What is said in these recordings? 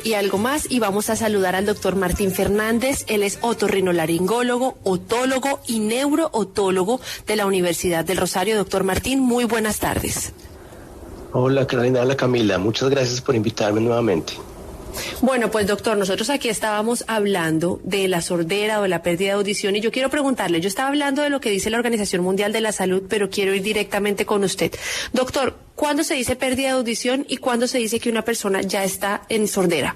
Y algo más, y vamos a saludar al doctor Martín Fernández. Él es otorrinolaringólogo, otólogo y neurootólogo de la Universidad del Rosario. Doctor Martín, muy buenas tardes. Hola Carolina, hola Camila, muchas gracias por invitarme nuevamente. Bueno, pues doctor, nosotros aquí estábamos hablando de la sordera o de la pérdida de audición y yo quiero preguntarle, yo estaba hablando de lo que dice la Organización Mundial de la Salud, pero quiero ir directamente con usted. Doctor, ¿cuándo se dice pérdida de audición y cuándo se dice que una persona ya está en sordera?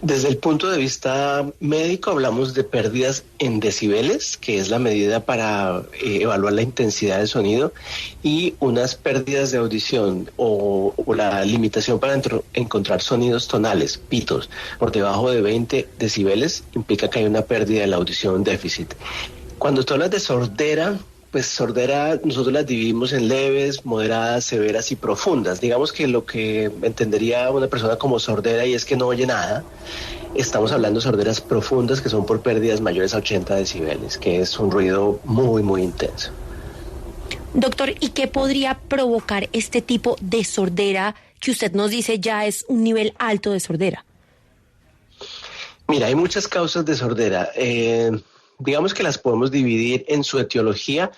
Desde el punto de vista médico hablamos de pérdidas en decibeles, que es la medida para evaluar la intensidad del sonido, y unas pérdidas de audición o la limitación para encontrar sonidos tonales, pitos, por debajo de 20 decibeles, implica que hay una pérdida de la audición déficit. Cuando tú hablas de sordera, pues sordera nosotros las dividimos en leves, moderadas, severas y profundas. Digamos que lo que entendería una persona como sordera y es que no oye nada. Estamos hablando de sorderas profundas que son por pérdidas mayores a 80 decibeles, que es un ruido muy, muy intenso. Doctor, ¿y qué podría provocar este tipo de sordera que usted nos dice ya es un nivel alto de sordera? Mira, hay muchas causas de sordera. Digamos que las podemos dividir en su etiología.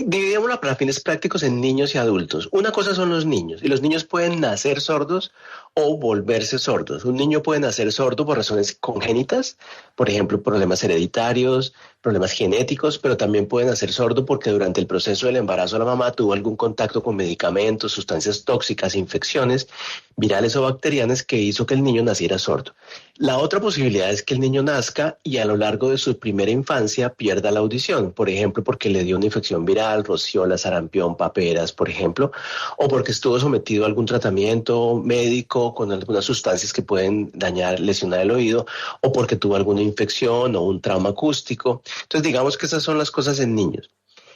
Dividémosla para fines prácticos en niños y adultos. Una cosa son los niños, y los niños pueden nacer sordos o volverse sordos. Un niño puede nacer sordo por razones congénitas, por ejemplo, problemas hereditarios, problemas genéticos, pero también puede nacer sordo porque durante el proceso del embarazo la mamá tuvo algún contacto con medicamentos, sustancias tóxicas, infecciones virales o bacterianas que hizo que el niño naciera sordo. La otra posibilidad es que el niño nazca y a lo largo de su primera infancia pierda la audición, por ejemplo, porque le dio una infección viral, rociola, sarampión, paperas, por ejemplo, o porque estuvo sometido a algún tratamiento médico con algunas sustancias que pueden dañar, lesionar el oído, o porque tuvo alguna infección o un trauma acústico. Entonces, digamos que esas son las cosas en niños.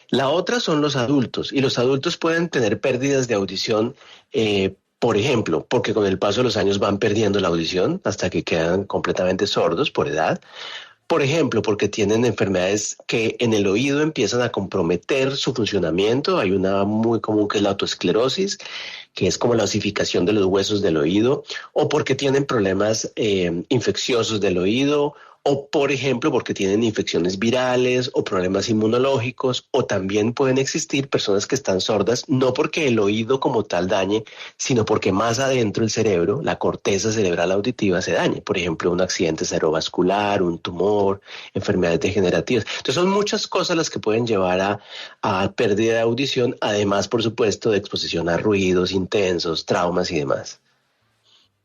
La otra son los adultos, y los adultos pueden tener pérdidas de audición, por ejemplo, porque con el paso de los años van perdiendo la audición hasta que quedan completamente sordos por edad. Por ejemplo, porque tienen enfermedades que en el oído empiezan a comprometer su funcionamiento. Hay una muy común que es la otoesclerosis, que es como la osificación de los huesos del oído, o porque tienen problemas infecciosos del oído, o por ejemplo porque tienen infecciones virales o problemas inmunológicos, o también pueden existir personas que están sordas no porque el oído como tal dañe, sino porque más adentro el cerebro, la corteza cerebral auditiva se dañe, por ejemplo un accidente cerebrovascular, un tumor, enfermedades degenerativas. Entonces son muchas cosas las que pueden llevar a pérdida de audición, además por supuesto de exposición a ruidos intensos, traumas y demás.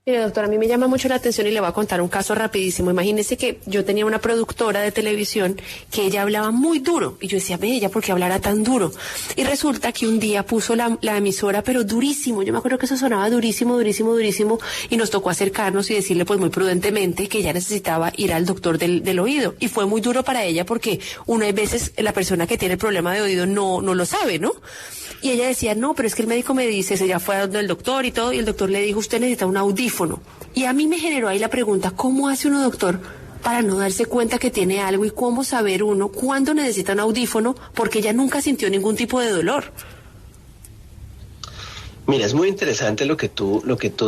Mire, doctor, a mí me llama mucho la atención y le voy a contar un caso rapidísimo. Imagínese que yo tenía una productora de televisión que ella hablaba muy duro. Y yo decía, ve, ¿ella por qué hablara tan duro? Y resulta que un día puso la emisora, pero durísimo. Yo me acuerdo que eso sonaba durísimo, durísimo, durísimo. Y nos tocó acercarnos y decirle, pues muy prudentemente, que ella necesitaba ir al doctor del oído. Y fue muy duro para ella porque una veces la persona que tiene el problema de oído no lo sabe, ¿no? Y ella decía, no, pero es que el médico me dice, ella fue a donde el doctor y todo, y el doctor le dijo, usted necesita un audífono. Y a mí me generó ahí la pregunta, ¿cómo hace uno, doctor, para no darse cuenta que tiene algo y cómo saber uno cuándo necesita un audífono? Porque ella nunca sintió ningún tipo de dolor. Mira, es muy interesante lo que tú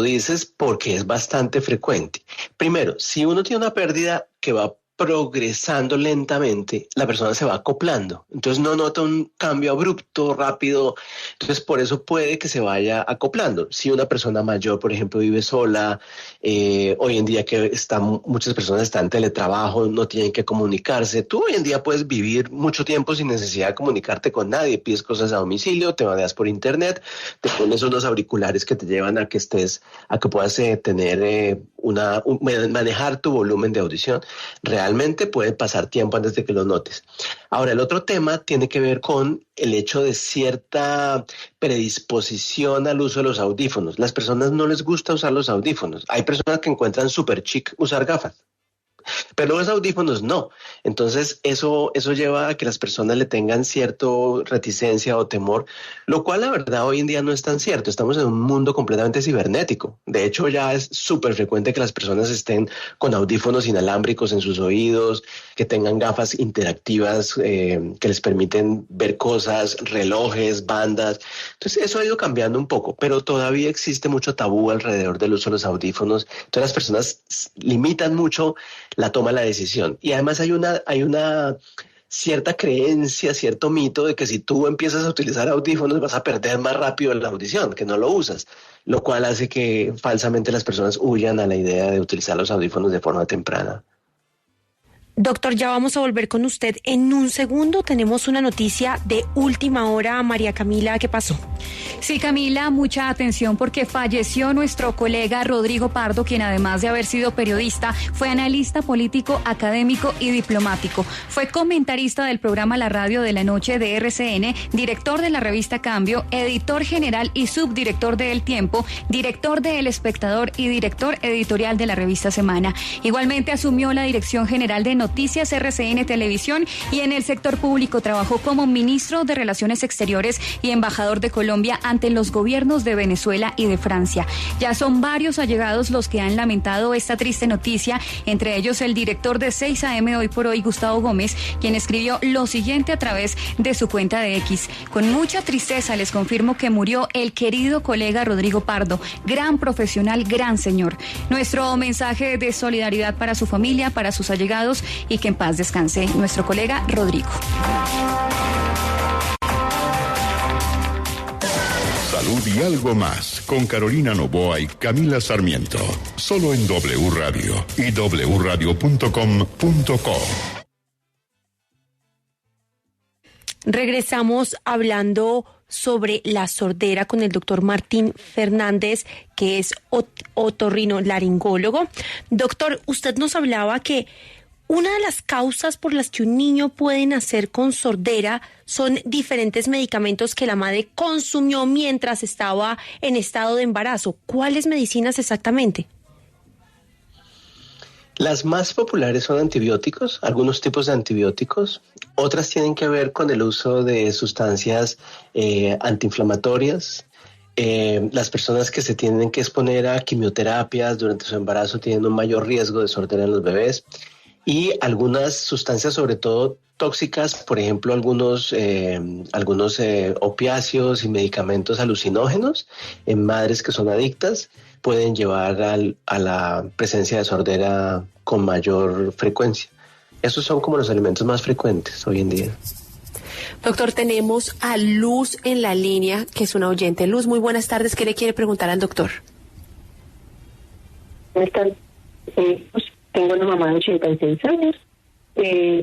dices porque es bastante frecuente. Primero, si uno tiene una pérdida que va progresando lentamente, la persona se va acoplando. Entonces no nota un cambio abrupto, rápido. Entonces por eso puede que se vaya acoplando. Si una persona mayor, por ejemplo, vive sola, hoy en día que muchas personas están en teletrabajo, no tienen que comunicarse. Tú hoy en día puedes vivir mucho tiempo sin necesidad de comunicarte con nadie. Pides cosas a domicilio, te manejas por internet, te pones unos auriculares que te llevan a que puedas manejar tu volumen de audición. Realmente puede pasar tiempo antes de que lo notes. Ahora, el otro tema tiene que ver con el hecho de cierta predisposición al uso de los audífonos. Las personas no les gusta usar los audífonos. Hay personas que encuentran súper chic usar gafas. pero los audífonos no. Entonces eso lleva a que las personas le tengan cierto reticencia o temor, lo cual la verdad hoy en día no es tan cierto. Estamos en un mundo completamente cibernético. De hecho, ya es súper frecuente que las personas estén con audífonos inalámbricos en sus oídos, que tengan gafas interactivas que les permiten ver cosas, relojes, bandas. Entonces eso ha ido cambiando un poco, pero todavía existe mucho tabú alrededor del uso de los audífonos. Entonces las personas limitan mucho la toma de la decisión. Y además hay una cierta creencia, cierto mito de que si tú empiezas a utilizar audífonos vas a perder más rápido la audición, que no lo usas, lo cual hace que falsamente las personas huyan a la idea de utilizar los audífonos de forma temprana. Doctor, ya vamos a volver con usted en un segundo. Tenemos una noticia de última hora. María Camila, ¿qué pasó? Sí, Camila, mucha atención porque falleció nuestro colega Rodrigo Pardo, quien además de haber sido periodista, fue analista político, académico y diplomático. Fue comentarista del programa La Radio de la Noche de RCN, director de la revista Cambio, editor general y subdirector de El Tiempo, director de El Espectador y director editorial de la revista Semana. Igualmente asumió la dirección general de Noticias RCN Televisión y en el sector público trabajó como ministro de Relaciones Exteriores y embajador de Colombia ante los gobiernos de Venezuela y de Francia. Ya son varios allegados los que han lamentado esta triste noticia, entre ellos el director de 6 AM Hoy por Hoy, Gustavo Gómez, quien escribió lo siguiente a través de su cuenta de X. Con mucha tristeza les confirmo que murió el querido colega Rodrigo Pardo, gran profesional, gran señor. Nuestro mensaje de solidaridad para su familia, para sus allegados y que en paz descanse nuestro colega Rodrigo. Salud y algo más con Carolina Noboa y Camila Sarmiento. Solo en W Radio y wradio.com.co. Regresamos hablando sobre la sordera con el doctor Martín Fernández, que es otorrinolaringólogo. Doctor, usted nos hablaba que una de las causas por las que un niño puede nacer con sordera son diferentes medicamentos que la madre consumió mientras estaba en estado de embarazo. ¿Cuáles medicinas exactamente? Las más populares son antibióticos, algunos tipos de antibióticos. Otras tienen que ver con el uso de sustancias antiinflamatorias. Las personas que se tienen que exponer a quimioterapias durante su embarazo tienen un mayor riesgo de sordera en los bebés. Y algunas sustancias, sobre todo tóxicas, por ejemplo, algunos opiáceos y medicamentos alucinógenos en madres que son adictas, pueden llevar a la presencia de sordera con mayor frecuencia. Esos son como los elementos más frecuentes hoy en día. Doctor, tenemos a Luz en la línea, que es una oyente. Luz, muy buenas tardes. ¿Qué le quiere preguntar al doctor? Buenas tardes. Tengo una mamá de 86 años,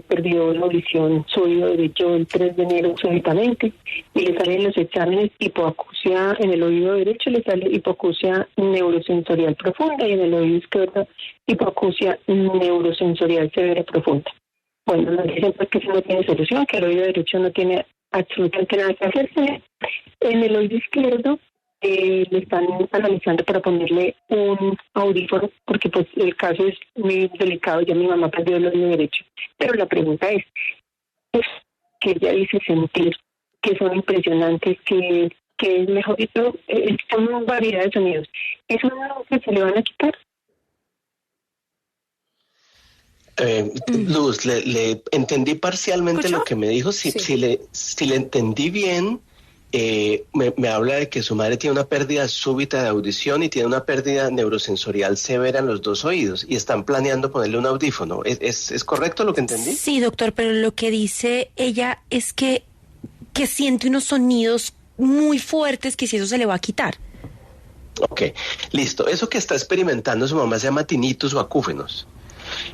perdió la audición, su oído derecho el 3 de enero súbitamente, y le salen los exámenes hipoacusia en el oído derecho, le sale hipoacusia neurosensorial profunda, y en el oído izquierdo hipoacusia neurosensorial severa profunda. Bueno, nos dicen pues que eso no tiene solución, que el oído derecho no tiene absolutamente nada que hacerse. En el oído izquierdo le están analizando para ponerle un audífono, porque pues el caso es muy delicado, ya mi mamá perdió el oído derecho. Pero la pregunta es que ella dice sentir que son impresionantes, que es mejor y todo, son variedad de sonidos. ¿Eso no se le van a quitar? Luz, le entendí parcialmente ¿Escuchó? lo que me dijo. Si le entendí bien, me habla de que su madre tiene una pérdida súbita de audición y tiene una pérdida neurosensorial severa en los dos oídos y están planeando ponerle un audífono. ¿Es correcto lo que entendí? Sí, doctor, pero lo que dice ella es que siente unos sonidos muy fuertes que si eso se le va a quitar. Ok, listo. Eso que está experimentando su mamá se llama tinnitus o acúfenos.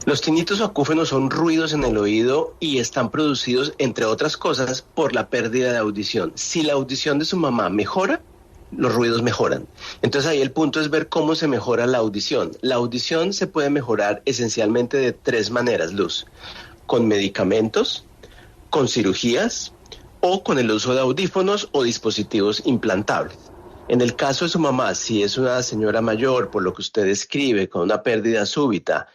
Los tinnitus o acúfenos son ruidos en el oído y están producidos, entre otras cosas, por la pérdida de audición. Si la audición de su mamá mejora, los ruidos mejoran. Entonces ahí el punto es ver cómo se mejora la audición. La audición se puede mejorar esencialmente de 3 maneras, Luz. Con medicamentos, con cirugías o con el uso de audífonos o dispositivos implantables. En el caso de su mamá, si es una señora mayor, por lo que usted describe, con una pérdida súbita,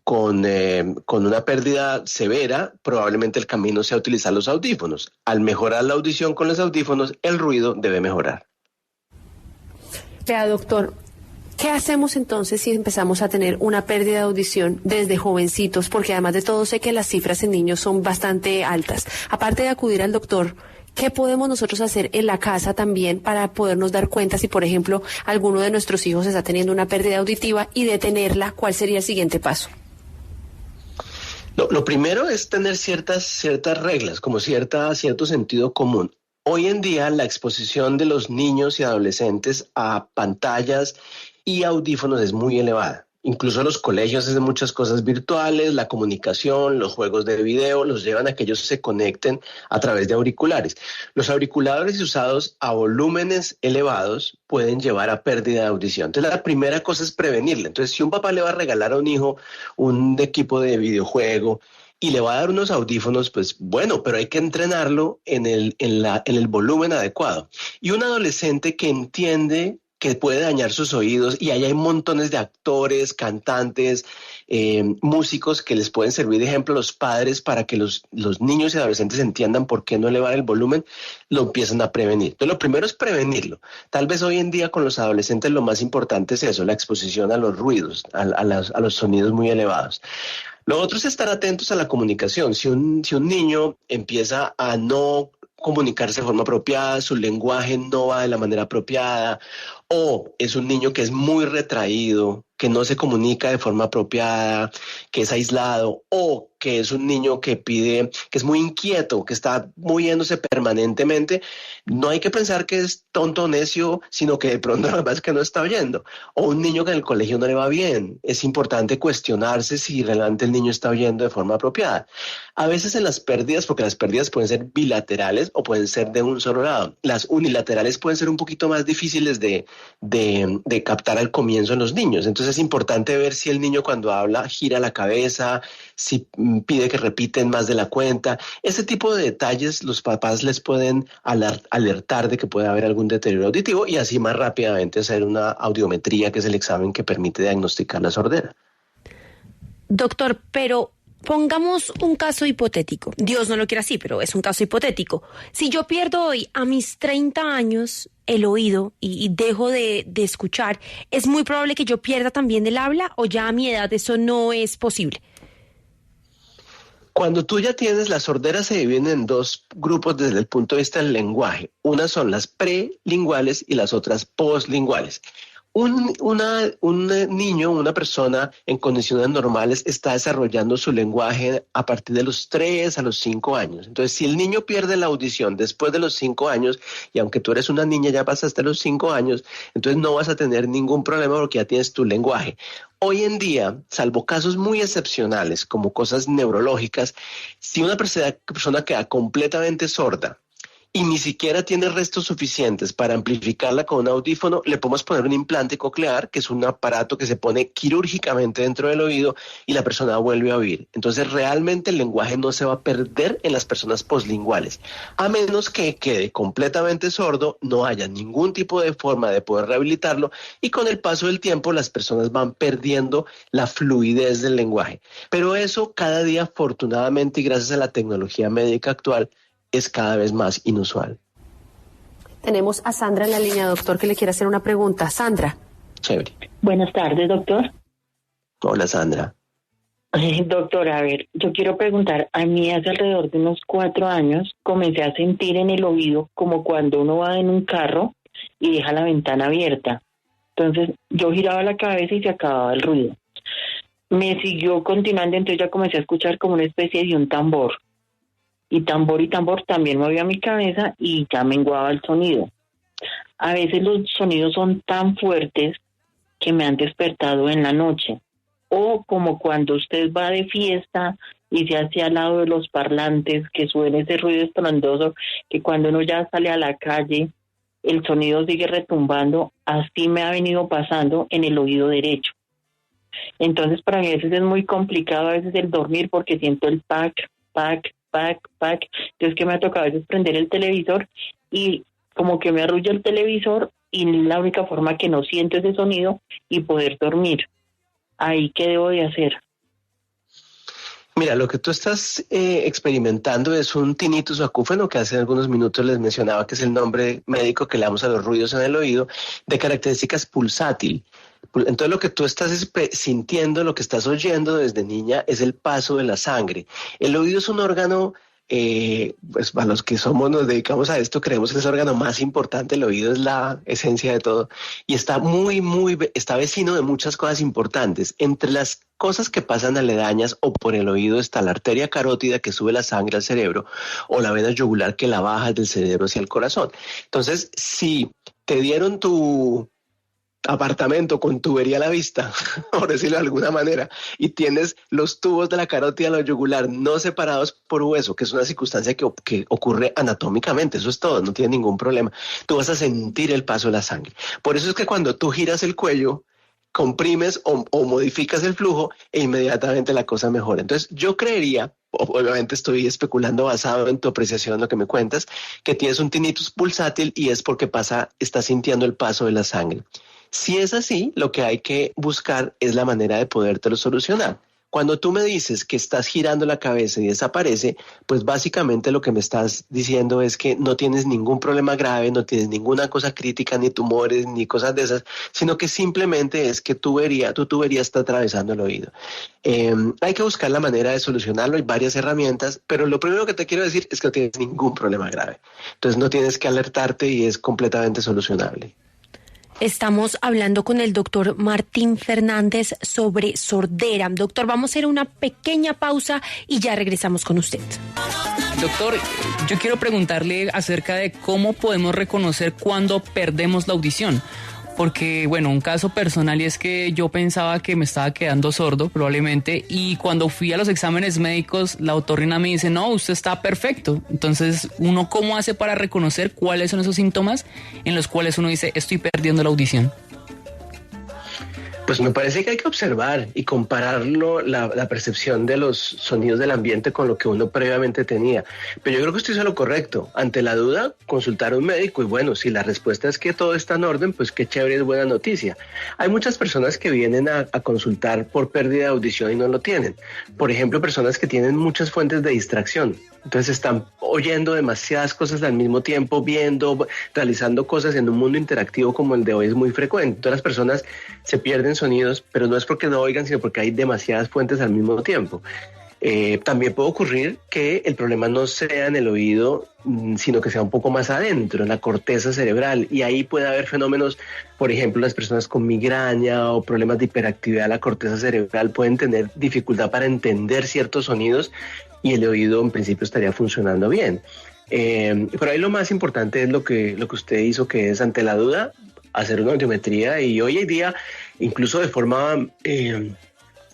con una pérdida severa, probablemente el camino sea utilizar los audífonos. Al mejorar la audición con los audífonos, el ruido debe mejorar. Vea, doctor, ¿qué hacemos entonces si empezamos a tener una pérdida de audición desde jovencitos? Porque además de todo sé que las cifras en niños son bastante altas. Aparte de acudir al doctor, ¿qué podemos nosotros hacer en la casa también para podernos dar cuenta si, por ejemplo, alguno de nuestros hijos está teniendo una pérdida auditiva y detenerla? ¿Cuál sería el siguiente paso? Lo primero es tener ciertas reglas, como cierto sentido común. Hoy en día la exposición de los niños y adolescentes a pantallas y audífonos es muy elevada. Incluso los colegios hacen muchas cosas virtuales, la comunicación, los juegos de video los llevan a que ellos se conecten a través de auriculares. Los auriculares usados a volúmenes elevados pueden llevar a pérdida de audición. Entonces la primera cosa es prevenirla. Entonces si un papá le va a regalar a un hijo un equipo de videojuego y le va a dar unos audífonos, pues bueno, pero hay que entrenarlo en el volumen adecuado. Y un adolescente que entiende que puede dañar sus oídos, y ahí hay montones de actores, cantantes, músicos que les pueden servir de ejemplo a los padres para que los niños y adolescentes entiendan por qué no elevar el volumen, lo empiezan a prevenir. Entonces lo primero es prevenirlo. Tal vez hoy en día con los adolescentes lo más importante es eso, la exposición a los ruidos, a los sonidos muy elevados. Lo otro es estar atentos a la comunicación. Si un niño empieza a no comunicarse de forma apropiada, su lenguaje no va de la manera apropiada, o es un niño que es muy retraído, que no se comunica de forma apropiada, que es aislado, o que es un niño que que es muy inquieto, que está moviéndose permanentemente, no hay que pensar que es tonto o necio, sino que de pronto la verdad es que no está oyendo. O un niño que en el colegio no le va bien, es importante cuestionarse si realmente el niño está oyendo de forma apropiada. A veces en las pérdidas, porque las pérdidas pueden ser bilaterales o pueden ser de un solo lado, las unilaterales pueden ser un poquito más difíciles de captar al comienzo en los niños. Entonces es importante ver si el niño cuando habla gira la cabeza, si pide que repiten más de la cuenta. Ese tipo de detalles los papás les pueden alertar de que puede haber algún deterioro auditivo y así más rápidamente hacer una audiometría, que es el examen que permite diagnosticar la sordera. Doctor, pero pongamos un caso hipotético. Dios no lo quiera así, pero es un caso hipotético. Si yo pierdo hoy a mis 30 años el oído y dejo de escuchar, ¿es muy probable que yo pierda también el habla o ya a mi edad eso no es posible? Cuando tú ya tienes, las sorderas se dividen en dos grupos desde el punto de vista del lenguaje. Unas son las prelinguales y las otras poslinguales. Un niño, una persona en condiciones normales está desarrollando su lenguaje a partir de los 3 a los 5 años. Entonces, si el niño pierde la audición después de los 5 años, y aunque tú eres una niña, ya pasaste los 5 años, entonces no vas a tener ningún problema porque ya tienes tu lenguaje. Hoy en día, salvo casos muy excepcionales, como cosas neurológicas, si una persona queda completamente sorda, y ni siquiera tiene restos suficientes para amplificarla con un audífono, le podemos poner un implante coclear, que es un aparato que se pone quirúrgicamente dentro del oído y la persona vuelve a oír. Entonces realmente el lenguaje no se va a perder en las personas poslinguales, a menos que quede completamente sordo, no haya ningún tipo de forma de poder rehabilitarlo y con el paso del tiempo las personas van perdiendo la fluidez del lenguaje. Pero eso cada día, afortunadamente y gracias a la tecnología médica actual, es cada vez más inusual. Tenemos a Sandra en la línea, doctor, que le quiere hacer una pregunta. Sandra. Chévere. Buenas tardes, doctor. Hola, Sandra. Doctor, a ver, yo quiero preguntar, a mí hace alrededor de unos 4 años comencé a sentir en el oído como cuando uno va en un carro y deja la ventana abierta. Entonces yo giraba la cabeza y se acababa el ruido. Me siguió continuando, entonces ya comencé a escuchar como una especie de un tambor. Y tambor también movía mi cabeza y ya menguaba el sonido. A veces los sonidos son tan fuertes que me han despertado en la noche. O como cuando usted va de fiesta y se hace al lado de los parlantes, que suena ese ruido estruendoso, que cuando uno ya sale a la calle, el sonido sigue retumbando. Así me ha venido pasando en el oído derecho. Entonces para mí a veces es muy complicado a veces el dormir porque siento el pac. Entonces que me ha tocado a veces prender el televisor y como que me arrulla el televisor y la única forma que no siento ese sonido y poder dormir. ahí qué debo de hacer. Mira, lo que tú estás experimentando es un tinnitus acúfeno, que hace algunos minutos les mencionaba que es el nombre médico que le damos a los ruidos en el oído, de características pulsátil. Entonces lo que tú estás sintiendo, lo que estás oyendo desde niña es el paso de la sangre. El oído es un órgano, pues para los que nos dedicamos a esto, creemos que es el órgano más importante. El oído es la esencia de todo y está está vecino de muchas cosas importantes. Entre las cosas que pasan aledañas o por el oído está la arteria carótida, que sube la sangre al cerebro, o la vena yugular, que la baja del cerebro hacia el corazón. Entonces, si te dieron tu apartamento con tubería a la vista, por decirlo de alguna manera, y tienes los tubos de la carótida a la yugular no separados por hueso, que es una circunstancia que ocurre anatómicamente, eso es todo, no tiene ningún problema, tú vas a sentir el paso de la sangre. Por eso es que cuando tú giras el cuello, comprimes o modificas el flujo e inmediatamente la cosa mejora. Entonces yo creería, obviamente estoy especulando basado en tu apreciación, lo que me cuentas, que tienes un tinnitus pulsátil y es porque estás sintiendo el paso de la sangre. Si es así, lo que hay que buscar es la manera de podértelo solucionar. Cuando tú me dices que estás girando la cabeza y desaparece, pues básicamente lo que me estás diciendo es que no tienes ningún problema grave, no tienes ninguna cosa crítica, ni tumores, ni cosas de esas, sino que simplemente es que tu tubería está atravesando el oído. Hay que buscar la manera de solucionarlo, hay varias herramientas, pero lo primero que te quiero decir es que no tienes ningún problema grave. Entonces no tienes que alertarte y es completamente solucionable. Estamos hablando con el doctor Martín Fernández sobre sordera. Doctor, vamos a hacer una pequeña pausa y ya regresamos con usted. Doctor, yo quiero preguntarle acerca de cómo podemos reconocer cuando perdemos la audición. Porque, bueno, un caso personal y es que yo pensaba que me estaba quedando sordo probablemente, y cuando fui a los exámenes médicos la otorrina me dice, no, usted está perfecto. Entonces, ¿uno cómo hace para reconocer cuáles son esos síntomas en los cuales uno dice, estoy perdiendo la audición? Pues me parece que hay que observar y compararlo, la percepción de los sonidos del ambiente con lo que uno previamente tenía. Pero yo creo que esto es lo correcto. Ante la duda, consultar a un médico y bueno, si la respuesta es que todo está en orden, pues qué chévere, es buena noticia. Hay muchas personas que vienen a consultar por pérdida de audición y no lo tienen. Por ejemplo, personas que tienen muchas fuentes de distracción. Entonces están oyendo demasiadas cosas al mismo tiempo, viendo, realizando cosas en un mundo interactivo como el de hoy es muy frecuente. Entonces las personas se pierden sonidos, pero no es porque no oigan, sino porque hay demasiadas fuentes al mismo tiempo. También puede ocurrir que el problema no sea en el oído, sino que sea un poco más adentro, en la corteza cerebral, y ahí puede haber fenómenos, por ejemplo, las personas con migraña o problemas de hiperactividad de la corteza cerebral pueden tener dificultad para entender ciertos sonidos y el oído en principio estaría funcionando bien. Pero ahí lo más importante es lo que usted hizo, que es ante la duda hacer una audiometría, y hoy en día incluso de forma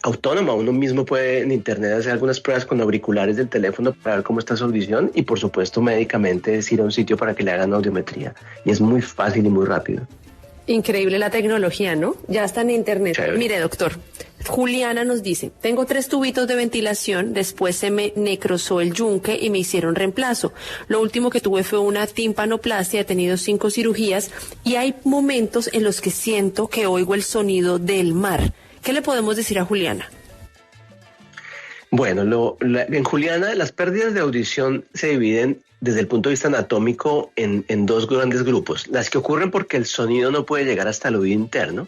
autónoma uno mismo puede en internet hacer algunas pruebas con auriculares del teléfono para ver cómo está su audición, y por supuesto médicamente es ir a un sitio para que le hagan audiometría, y es muy fácil y muy rápido. Increíble la tecnología, ¿no? Ya está en internet. Chévere. Mire, doctor, Juliana nos dice, tengo 3 tubitos de ventilación, después se me necrosó el yunque y me hicieron reemplazo. Lo último que tuve fue una timpanoplastia, he tenido 5 cirugías y hay momentos en los que siento que oigo el sonido del mar. ¿Qué le podemos decir a Juliana? Bueno, en Juliana las pérdidas de audición se dividen desde el punto de vista anatómico en 2 grandes grupos. Las que ocurren porque el sonido no puede llegar hasta el oído interno.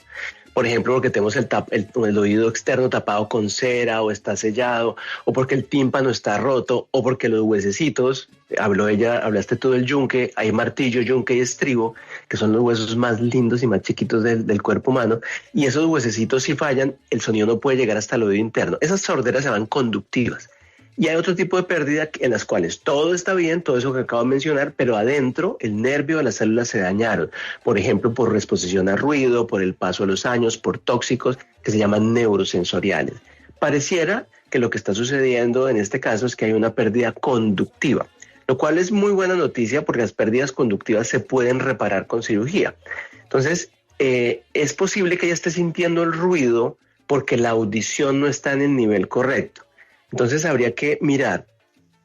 Por ejemplo, porque tenemos el oído externo tapado con cera o está sellado, o porque el tímpano está roto, o porque los huesecitos, hablaste tú del yunque, hay martillo, yunque y estribo, que son los huesos más lindos y más chiquitos del cuerpo humano, y esos huesecitos si fallan, el sonido no puede llegar hasta el oído interno. Esas sorderas se llaman conductivas. Y hay otro tipo de pérdida en las cuales todo está bien, todo eso que acabo de mencionar, pero adentro el nervio de las células se dañaron. Por ejemplo, por exposición a ruido, por el paso de los años, por tóxicos que se llaman neurosensoriales. Pareciera que lo que está sucediendo en este caso es que hay una pérdida conductiva, lo cual es muy buena noticia porque las pérdidas conductivas se pueden reparar con cirugía. Entonces, es posible que ella esté sintiendo el ruido porque la audición no está en el nivel correcto. Entonces habría que mirar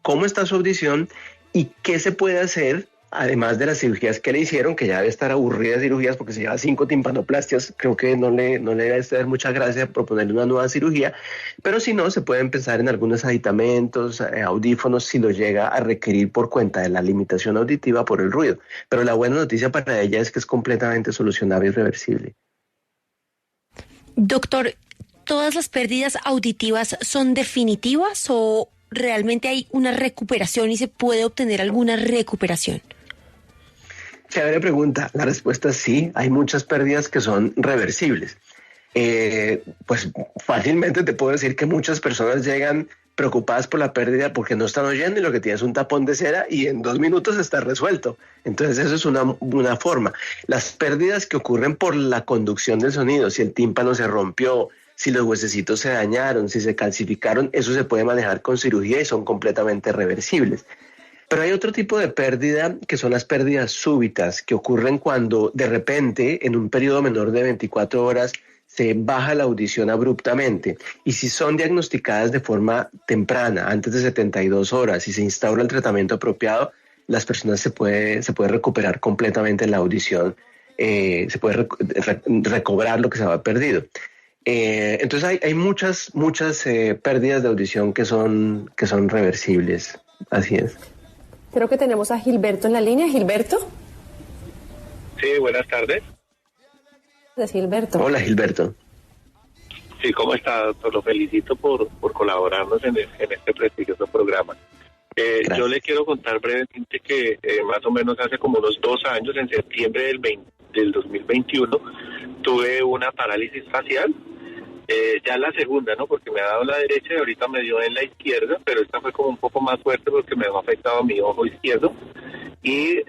cómo está su audición y qué se puede hacer además de las cirugías que le hicieron, que ya debe estar aburrida de cirugías porque se lleva 5 timpanoplastias, creo que no le debe dar mucha gracia proponerle una nueva cirugía, pero si no, se pueden pensar en algunos aditamentos, audífonos, si lo llega a requerir por cuenta de la limitación auditiva por el ruido. Pero la buena noticia para ella es que es completamente solucionable y reversible. Doctor, ¿todas las pérdidas auditivas son definitivas o realmente hay una recuperación y se puede obtener alguna recuperación? Chévere pregunta. La respuesta es sí. Hay muchas pérdidas que son reversibles. Pues fácilmente te puedo decir que muchas personas llegan preocupadas por la pérdida porque no están oyendo y lo que tienen es un tapón de cera y en 2 minutos está resuelto. Entonces eso es una forma. Las pérdidas que ocurren por la conducción del sonido, si el tímpano se rompió, si los huesecitos se dañaron, si se calcificaron, eso se puede manejar con cirugía y son completamente reversibles. Pero hay otro tipo de pérdida que son las pérdidas súbitas que ocurren cuando de repente en un periodo menor de 24 horas se baja la audición abruptamente y si son diagnosticadas de forma temprana, antes de 72 horas y se instaura el tratamiento apropiado, las personas se puede recuperar completamente la audición, se puede recobrar lo que se había perdido. Entonces hay muchas pérdidas de audición que son reversibles, así es. Creo que tenemos a Gilberto en la línea. ¿Gilberto? Sí, buenas tardes. De Gilberto. Hola, Gilberto. Sí, ¿cómo está, doctor? Lo felicito por colaborarnos en este prestigioso programa. Yo le quiero contar brevemente que más o menos hace como unos 2 años, en septiembre del 2021, tuve una parálisis facial. Ya la segunda, ¿no? Porque me ha dado en la derecha y ahorita me dio en la izquierda, pero esta fue como un poco más fuerte porque me ha afectado mi ojo izquierdo y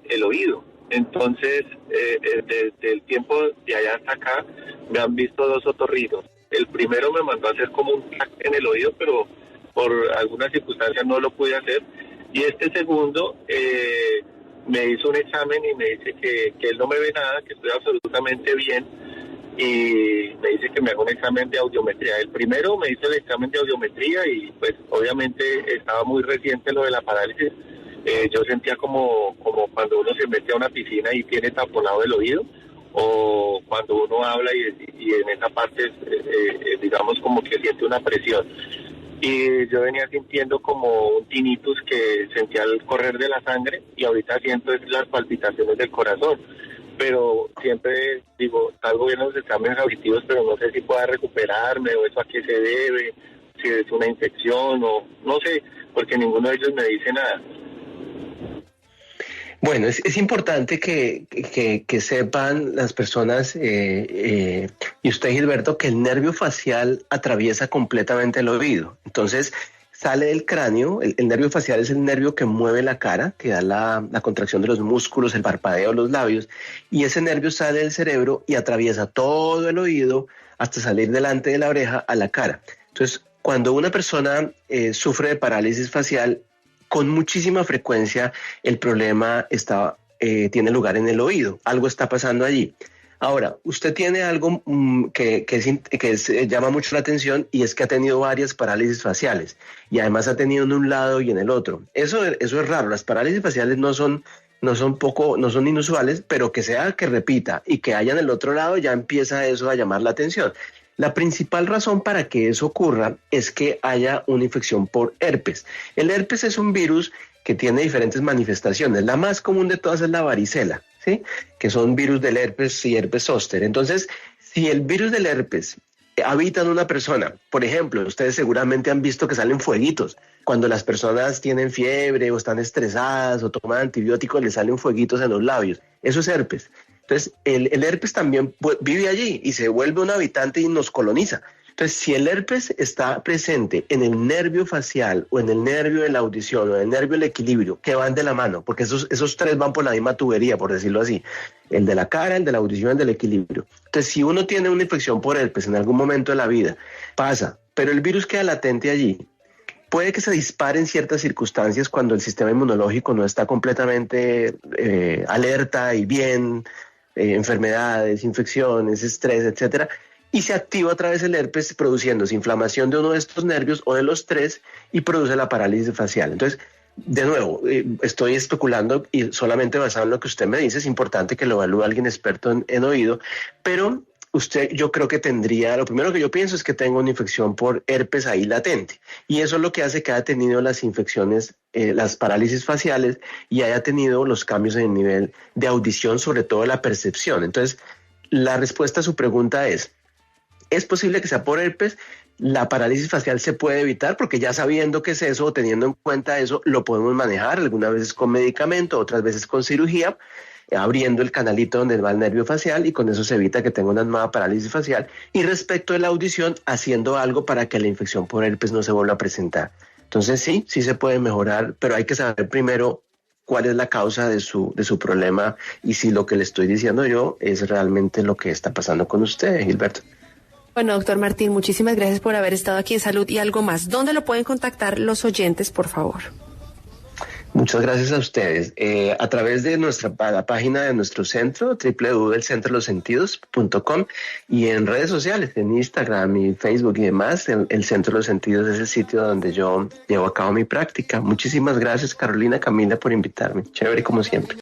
el oído. Entonces, desde el tiempo de allá hasta acá, me han visto 2 otorrinos. El primero me mandó a hacer como un tac en el oído, pero por algunas circunstancias no lo pude hacer. Y este segundo me hizo un examen y me dice que él no me ve nada, que estoy absolutamente bien. Y me dice que me haga un examen de audiometría. El primero me hizo el examen de audiometría y pues obviamente estaba muy reciente lo de la parálisis. Yo sentía como cuando uno se mete a una piscina y tiene taponado el oído, o cuando uno habla y en esa parte digamos como que siente una presión. Y yo venía sintiendo como un tinnitus que sentía al correr de la sangre y ahorita siento las palpitaciones del corazón. Pero siempre digo, salgo bien en los exámenes auditivos, pero no sé si pueda recuperarme o eso a qué se debe, si es una infección o no sé, porque ninguno de ellos me dice nada. Bueno, es importante que sepan las personas, y usted, Gilberto, que el nervio facial atraviesa completamente el oído. Entonces, sale del cráneo, el nervio facial es el nervio que mueve la cara, que da la contracción de los músculos, el parpadeo, los labios, y ese nervio sale del cerebro y atraviesa todo el oído hasta salir delante de la oreja a la cara. Entonces, cuando una persona sufre de parálisis facial, con muchísima frecuencia el problema tiene lugar en el oído, algo está pasando allí. Ahora, usted tiene algo que llama mucho la atención y es que ha tenido varias parálisis faciales y además ha tenido en un lado y en el otro. Eso es raro, las parálisis faciales no son inusuales, pero que repita y que haya en el otro lado ya empieza eso a llamar la atención. La principal razón para que eso ocurra es que haya una infección por herpes. El herpes es un virus que tiene diferentes manifestaciones. La más común de todas es la varicela, ¿sí? Que son virus del herpes y herpes zóster. Entonces, si el virus del herpes habita en una persona, por ejemplo, ustedes seguramente han visto que salen fueguitos. Cuando las personas tienen fiebre o están estresadas o toman antibióticos, les salen fueguitos en los labios. Eso es herpes. Entonces, el herpes también vive allí y se vuelve un habitante y nos coloniza. Entonces, si el herpes está presente en el nervio facial o en el nervio de la audición o en el nervio del equilibrio, que van de la mano, porque esos 3 van por la misma tubería, por decirlo así, el de la cara, el de la audición, el del equilibrio. Entonces, si uno tiene una infección por herpes en algún momento de la vida, pasa, pero el virus queda latente allí. Puede que se dispare en ciertas circunstancias cuando el sistema inmunológico no está completamente alerta y bien, enfermedades, infecciones, estrés, etcétera, y se activa a través del herpes produciéndose inflamación de uno de estos nervios o de los 3 y produce la parálisis facial. Entonces, De nuevo, estoy especulando y solamente basado en lo que usted me dice, es importante que lo evalúe alguien experto en oído, pero usted, yo creo que tendría, lo primero que yo pienso es que tenga una infección por herpes ahí latente, y eso es lo que hace que haya tenido las infecciones, las parálisis faciales, y haya tenido los cambios en el nivel de audición, sobre todo la percepción. Entonces, la respuesta a su pregunta es posible que sea por herpes. La parálisis facial se puede evitar porque ya sabiendo qué es eso o teniendo en cuenta eso, lo podemos manejar algunas veces con medicamento, otras veces con cirugía, abriendo el canalito donde va el nervio facial, y con eso se evita que tenga una nueva parálisis facial. Y respecto de la audición, haciendo algo para que la infección por herpes no se vuelva a presentar. Entonces sí se puede mejorar, pero hay que saber primero cuál es la causa de su problema y si lo que le estoy diciendo yo es realmente lo que está pasando con usted, Gilberto. Bueno, doctor Martín, muchísimas gracias por haber estado aquí en Salud y Algo Más. ¿Dónde lo pueden contactar los oyentes, por favor? Muchas gracias a ustedes. A través de la página de nuestro centro, www.elcentrolosentidos.com, y en redes sociales, en Instagram y Facebook y demás, el Centro de los Sentidos es el sitio donde yo llevo a cabo mi práctica. Muchísimas gracias, Carolina, Camila, por invitarme. Chévere como siempre.